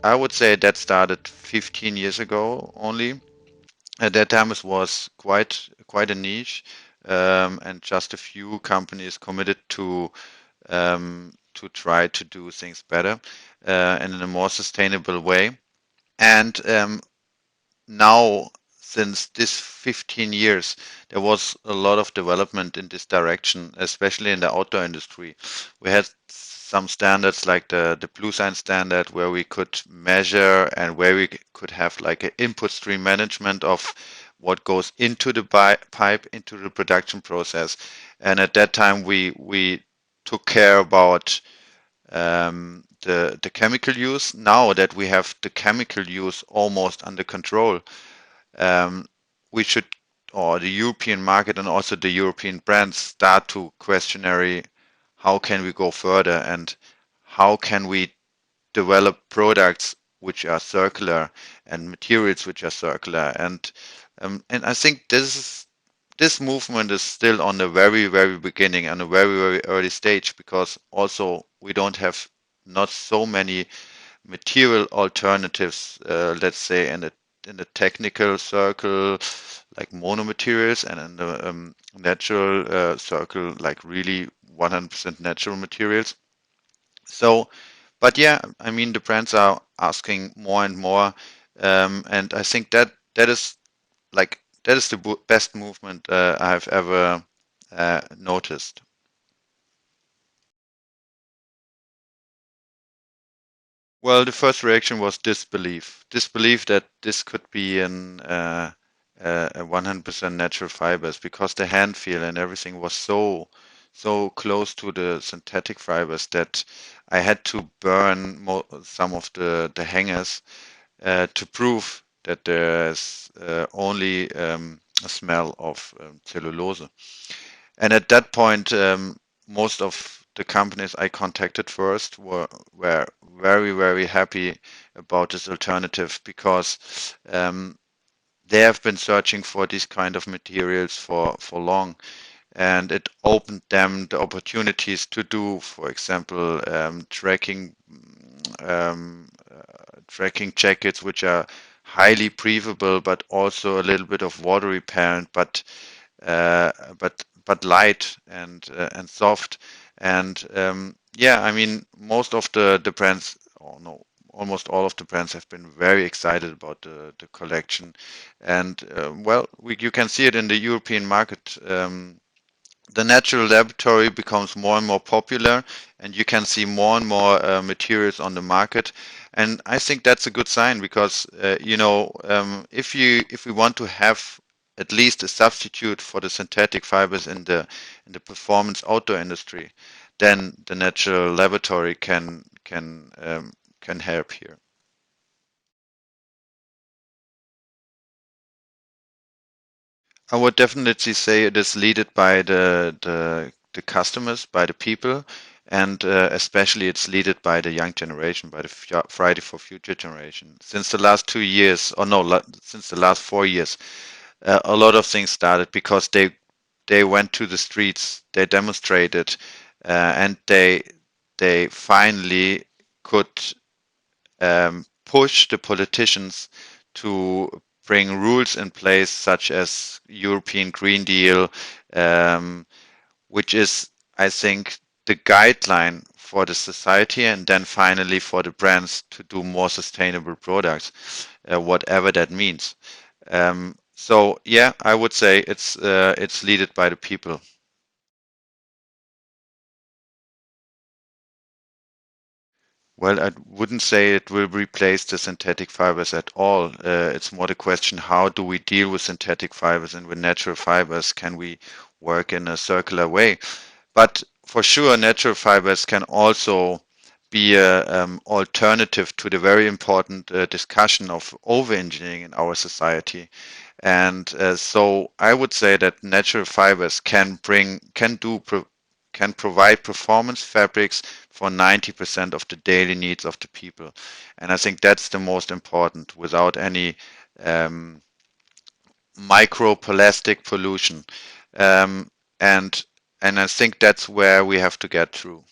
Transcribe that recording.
I would say that started 15 years ago only. At that time, it was quite a niche, and just a few companies committed to try to do things better and in a more sustainable way. And now, since this 15 years, there was a lot of development in this direction, especially in the outdoor industry. We had some standards like the Blue Sign standard, where we could measure and where we could have like an input stream management of what goes into the pipe, into the production process. And at that time, we took care about the chemical use. Now that we have the chemical use almost under control, um, we should, or the European market and also the European brands start to questionary how can we go further and how can we develop products which are circular and materials which are circular. And I think this movement is still on the very beginning and a very early stage, because also we don't have not so many material alternatives, let's say in the technical circle, like monomaterials, and in the natural circle, like really 100% natural materials. So, but yeah, I mean, the brands are asking more and more, and I think that is like that is the best movement I've ever noticed. Well, the first reaction was disbelief. Disbelief that this could be a 100% natural fibers, because the hand feel and everything was so close to the synthetic fibers that I had to burn some of the hangers to prove that there's only a smell of cellulose. And at that point, most of the companies I contacted first were very happy about this alternative, because they have been searching for these kind of materials for long, and it opened them the opportunities to do, for example, tracking jackets which are highly breathable, but also a little bit of water repellent, uh, but light and soft. And yeah, I mean, most of the brands, or no, almost all of the brands have been very excited about the collection. And well, you can see it in the European market. The natural laboratory becomes more and more popular, and you can see more and more materials on the market. And I think that's a good sign, because if we want to have at least a substitute for the synthetic fibers in the performance outdoor industry, then the natural laboratory can help here. I would definitely say it is led by the customers, by the people, and especially it's led by the young generation, by the Friday for Future generation. Since the last 2 years, or no, since the last 4 years, a lot of things started because they went to the streets, they demonstrated, and they finally could push the politicians to bring rules in place, such as European Green Deal, um, which is, I think, the guideline for the society, and then finally for the brands to do more sustainable products, whatever that means. So yeah, I would say it's led by the people. Well, I wouldn't say it will replace the synthetic fibers at all. It's more the question, how do we deal with synthetic fibers and with natural fibers? Can we work in a circular way? But for sure, natural fibers can also be an alternative to the very important discussion of over-engineering in our society. And so I would say that natural fibers can provide performance fabrics for 90% of the daily needs of the people. And I think that's the most important, without any um, microplastic pollution. Um, and and I think that's where we have to get through.